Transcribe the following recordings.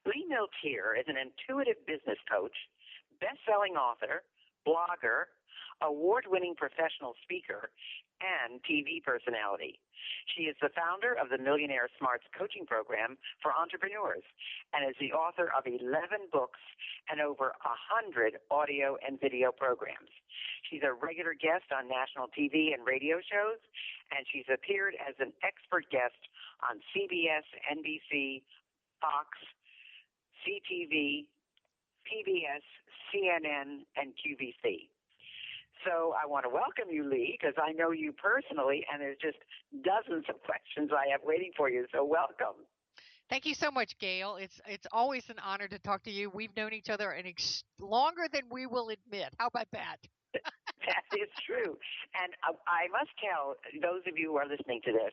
Lee Milteer is an intuitive business coach, best-selling author, blogger, award-winning professional speaker, and TV personality. She is the founder of the Millionaire Smarts coaching program for entrepreneurs and is the author of 11 books and over 100 audio and video programs. She's a regular guest on national TV and radio shows, and she's appeared as an expert guest on CBS, NBC, Fox, CTV, PBS, CNN, and QVC. So I want to welcome you, Lee, because I know you personally, and there's just dozens of questions I have waiting for you. So welcome. Thank you so much, Gail. It's always an honor to talk to you. We've known each other longer than we will admit. How about that? That is true. And I must tell those of you who are listening to this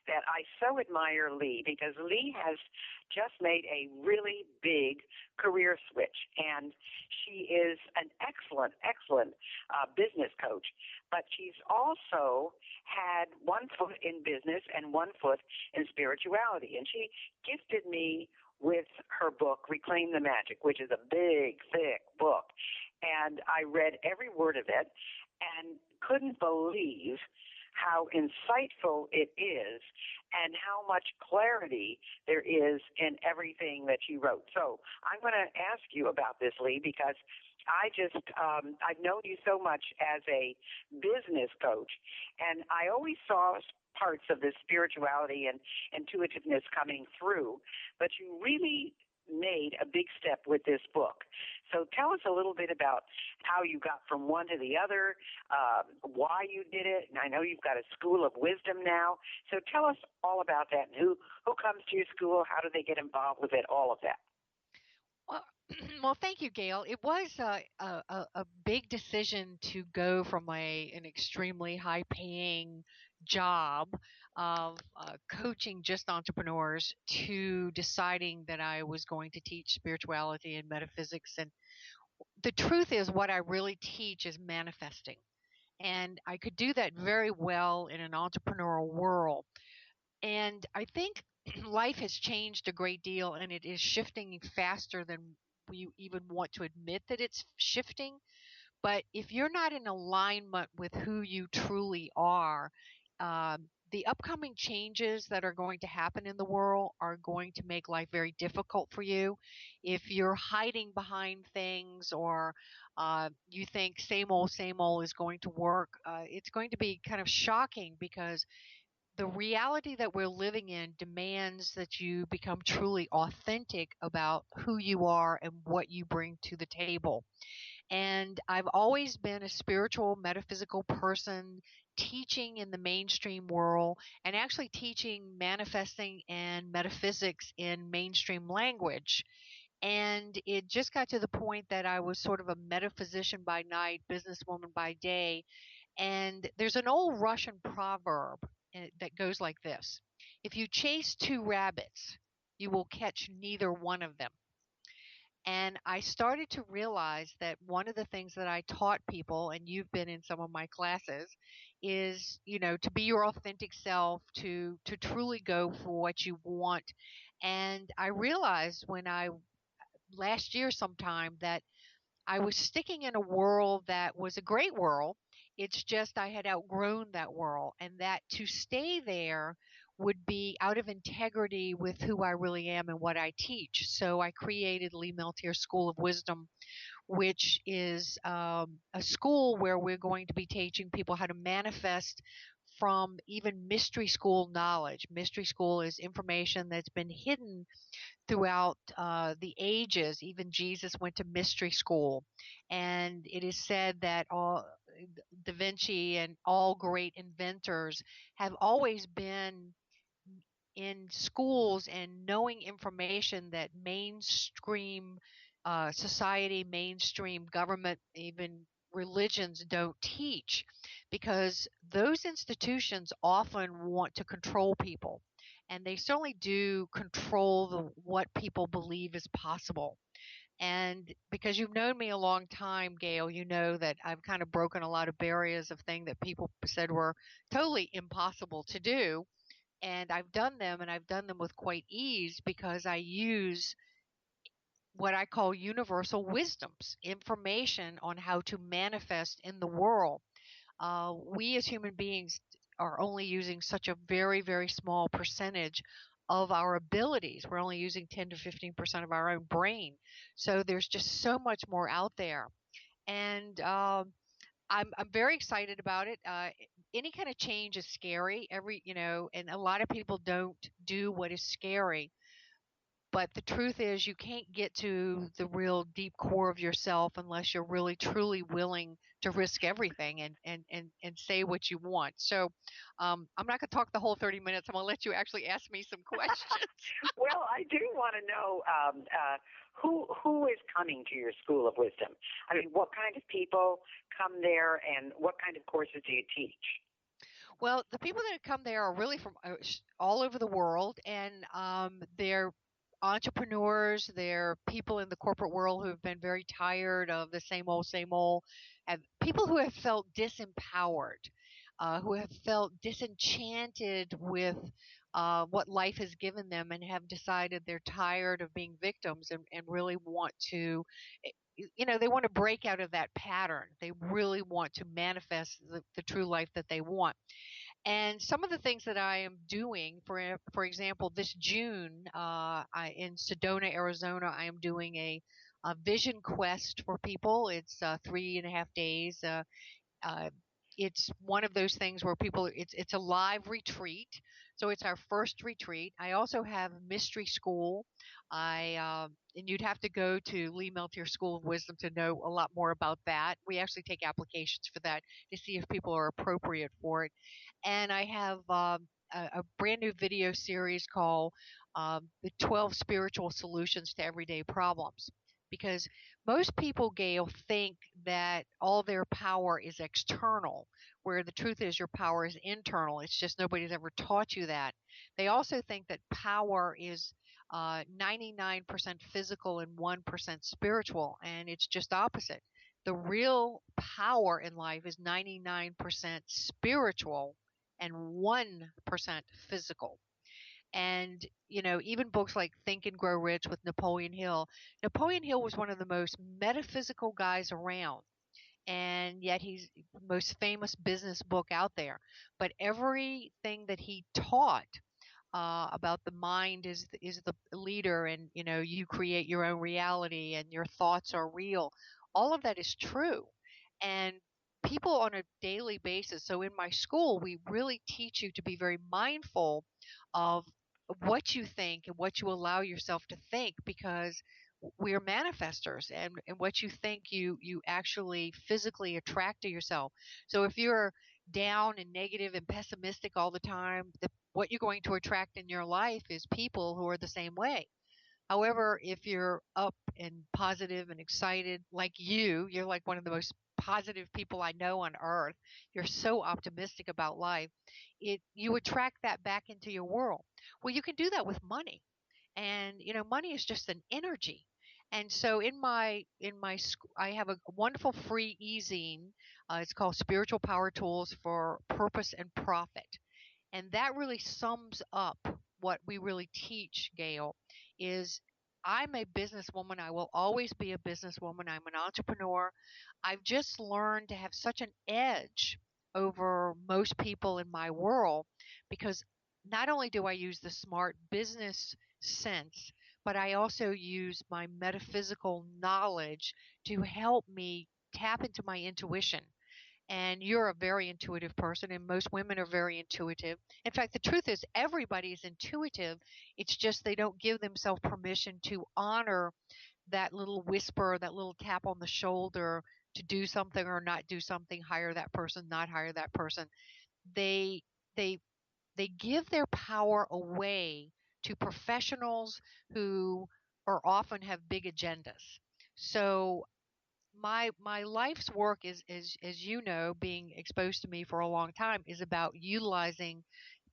that I so admire Lee because Lee has just made a really big career switch. And she is an excellent business coach. But she's also had one foot in business and one foot in spirituality. And she gifted me with her book, Reclaim the Magic, which is a big, thick book. And I read every word of it and couldn't believe how insightful it is and how much clarity there is in everything that you wrote. So I'm going to ask you about this, Lee, because I've known you so much as a business coach, and I always saw parts of this spirituality and intuitiveness coming through, but you really made a big step with this book. So tell us a little bit about how you got from one to the other, why you did it. And I know you've got a school of wisdom now. So tell us all about that and who comes to your school, how do they get involved with it, all of that. Well, thank you, Gail. It was a big decision to go from an extremely high-paying job of coaching just entrepreneurs to deciding that I was going to teach spirituality and metaphysics. And the truth is, what I really teach is manifesting. And I could do that very well in an entrepreneurial world. And I think life has changed a great deal, and it is shifting faster than we even want to admit that it's shifting. But if you're not in alignment with who you truly are, the upcoming changes that are going to happen in the world are going to make life very difficult for you. If you're hiding behind things or you think same old is going to work, it's going to be kind of shocking because the reality that we're living in demands that you become truly authentic about who you are and what you bring to the table. And I've always been a spiritual, metaphysical person, teaching in the mainstream world and actually teaching manifesting and metaphysics in mainstream language. And it just got to the point that I was sort of a metaphysician by night, businesswoman by day. And there's an old Russian proverb that goes like this: if you chase two rabbits, you will catch neither one of them. And I started to realize that one of the things that I taught people, and you've been in some of my classes, is, to be your authentic self, to truly go for what you want. And I realized last year sometime, that I was sticking in a world that was a great world. It's just I had outgrown that world, and that to stay there would be out of integrity with who I really am and what I teach. So I created Lee Milteer School of Wisdom, which is a school where we're going to be teaching people how to manifest from even mystery school knowledge. Mystery school is information that's been hidden throughout the ages. Even Jesus went to mystery school. And it is said that all Da Vinci and all great inventors have always been in schools and knowing information that mainstream society, mainstream government, even religions don't teach, because those institutions often want to control people, and they certainly do control what people believe is possible. And because you've known me a long time, Gail, you know that I've kind of broken a lot of barriers of things that people said were totally impossible to do. And I've done them, and I've done them with quite ease, because I use what I call universal wisdoms, information on how to manifest in the world. We as human beings are only using such a very, very small percentage of our abilities. We're only using 10 to 15% of our own brain. So there's just so much more out there. And I'm very excited about it. Any kind of change is scary. And a lot of people don't do what is scary. But the truth is, you can't get to the real deep core of yourself unless you're really truly willing to risk everything and say what you want. So I'm not going to talk the whole 30 minutes. I'm going to let you actually ask me some questions. Well, I do want to know who is coming to your School of Wisdom. I mean, what kind of people come there, and what kind of courses do you teach? Well, the people that come there are really from all over the world, and they're entrepreneurs. They're people in the corporate world who have been very tired of the same old, and people who have felt disempowered, who have felt disenchanted with what life has given them, and have decided they're tired of being victims and really want to. They want to break out of that pattern. They really want to manifest the true life that they want. And some of the things that I am doing, for example, this June, in Sedona, Arizona, I am doing a vision quest for people. It's 3.5 days. Uh, it's one of those things where it's a live retreat, so it's our first retreat. I also have mystery school. And you'd have to go to Lee Milteer School of Wisdom to know a lot more about that. We actually take applications for that to see if people are appropriate for it. And I have a brand new video series called The 12 Spiritual Solutions to Everyday Problems. Because most people, Gail, think that all their power is external, where the truth is your power is internal. It's just nobody's ever taught you that. They also think that power is 99% physical and 1% spiritual, and it's just opposite. The real power in life is 99% spiritual and 1% physical. And, even books like Think and Grow Rich with Napoleon Hill. Napoleon Hill was one of the most metaphysical guys around, and yet he's the most famous business book out there. But everything that he taught about the mind is the leader, and you create your own reality and your thoughts are real. All of that is true, and people on a daily basis. So in my school, we really teach you to be very mindful of what you think and what you allow yourself to think, because we're manifestors, and what you think you actually physically attract to yourself. So if you're down and negative and pessimistic all the time, what you're going to attract in your life is people who are the same way. However, if you're up and positive and excited, like you're like one of the most positive people I know on earth. You're so optimistic about life. You attract that back into your world. Well, you can do that with money. And money is just an energy. And so in my school, I have a wonderful free e-zine. It's called Spiritual Power Tools for Purpose and Profit. And that really sums up what we really teach, Gail, is I'm a businesswoman. I will always be a businesswoman. I'm an entrepreneur. I've just learned to have such an edge over most people in my world, because not only do I use the smart business sense, but I also use my metaphysical knowledge to help me tap into my intuition. And you're a very intuitive person, and most women are very intuitive. In fact, the truth is everybody is intuitive. It's just they don't give themselves permission to honor that little whisper, that little tap on the shoulder to do something or not do something, hire that person, not hire that person. They they they give their power away to professionals who are often have big agendas. So my life's work is, as you know, being exposed to me for a long time, is about utilizing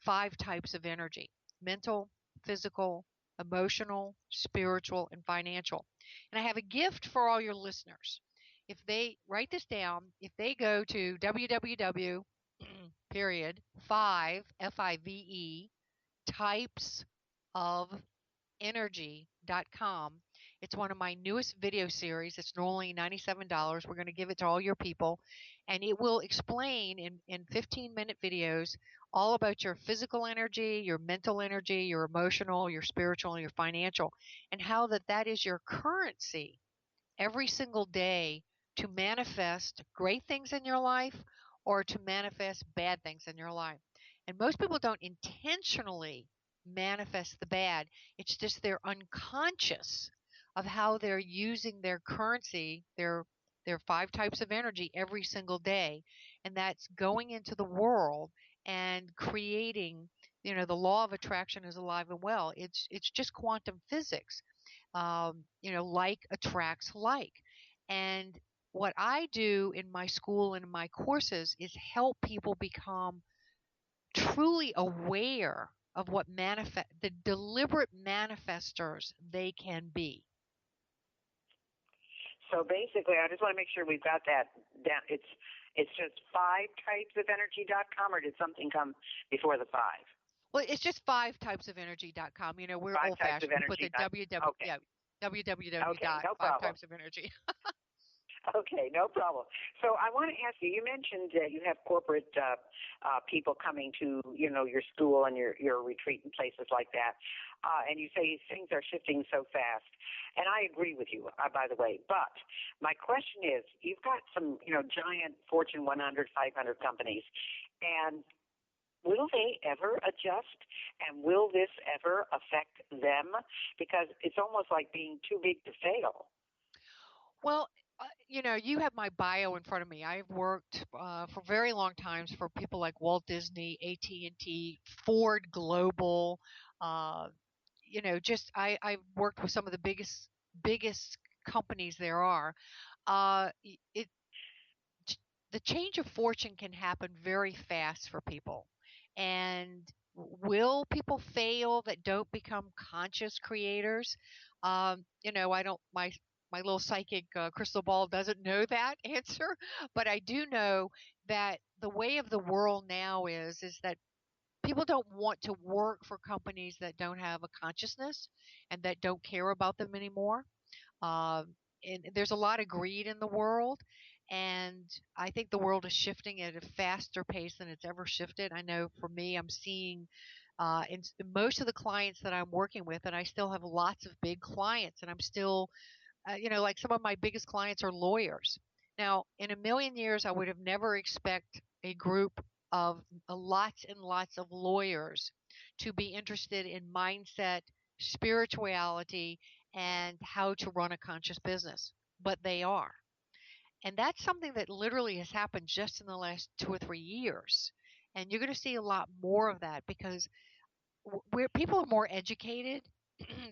5 types of energy: mental, physical, emotional, spiritual, and financial. And I have a gift for all your listeners. If they write this down, if they go to www period 5 types of energy.com, It's one of my newest video series. It's normally $97. We're going to give it to all your people, and it will explain in 15-minute videos all about your physical energy, your mental energy, your emotional, your spiritual, and your financial, and how that is your currency every single day to manifest great things in your life or to manifest bad things in your life. And most people don't intentionally manifest the bad. It's just they're unconscious of how they're using their currency, their five types of energy every single day. And that's going into the world and creating, the law of attraction is alive and well. It's just quantum physics. Like attracts like. And what I do in my school and in my courses is help people become truly aware of what the deliberate manifestors they can be. So basically, I just want to make sure we've got that down. It's just five types of energy.com, or did something come before the five? Well, it's just five types of energy.com. We're Five old types of fashioned. We put energy. the www, Okay. yeah, www Okay. dot No five problem. types of energy. Okay, no problem. So I want to ask you. You mentioned that you have corporate people coming to your school and your retreat and places like that, and you say things are shifting so fast. And I agree with you, by the way. But my question is, you've got some giant Fortune 100, 500 companies, and will they ever adjust? And will this ever affect them? Because it's almost like being too big to fail. Well, you have my bio in front of me. I've worked for very long times for people like Walt Disney, AT&T, Ford Global. Uh, I've worked with some of the biggest companies there are. Uh, y- it the change of fortune can happen very fast for people. And will people fail that don't become conscious creators? I don't, my little psychic crystal ball doesn't know that answer, but I do know that the way of the world now is that people don't want to work for companies that don't have a consciousness and that don't care about them anymore. um, and there's a lot of greed in the world, and I think the world is shifting at a faster pace than it's ever shifted. I know for me, I'm seeing in most of the clients that I'm working with, and I still have lots of big clients, and I'm still like some of my biggest clients are lawyers. Now, in a million years, I would have never expect a group of lots and lots of lawyers to be interested in mindset, spirituality, and how to run a conscious business. But they are. And that's something that literally has happened just in the last 2 or 3 years. And you're going to see a lot more of that because where people are more educated,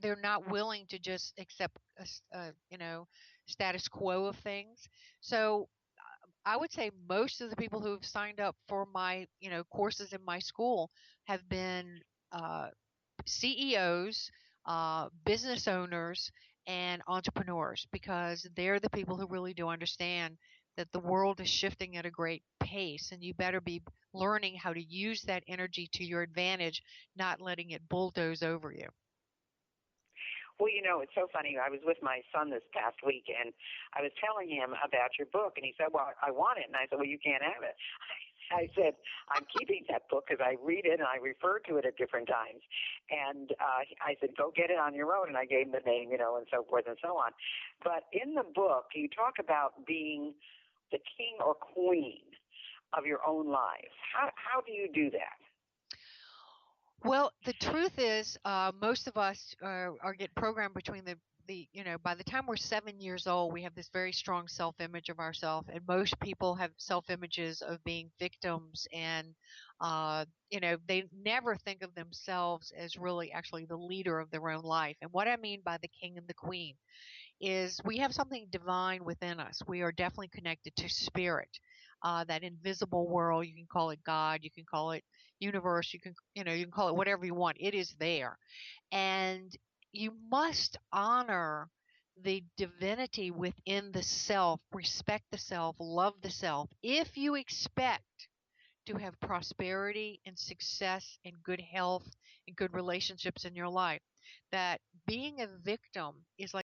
they're not willing to just accept status quo of things. So I would say most of the people who have signed up for my courses in my school have been uh, CEOs, business owners, and entrepreneurs, because they're the people who really do understand that the world is shifting at a great pace, and you better be learning how to use that energy to your advantage, not letting it bulldoze over you. Well, it's so funny. I was with my son this past week, and I was telling him about your book, and he said, "Well, I want it." And I said, "Well, you can't have it." I said, "I'm keeping that book because I read it and I refer to it at different times." And I said, "Go get it on your own." And I gave him the name, and so forth and so on. But in the book, you talk about being the king or queen of your own life. How do you do that? Well, the truth is, most of us are get programmed between by the time we're 7 years old, we have this very strong self-image of ourselves, and most people have self-images of being victims, and they never think of themselves as really actually the leader of their own life. And what I mean by the king and the queen is we have something divine within us. We are definitely connected to spirit, that invisible world. You can call it God, you can call it universe, you can call it whatever you want. It is there, and you must honor the divinity within the self, respect the self, love the self. If you expect to have prosperity and success and good health and good relationships in your life, that being a victim is like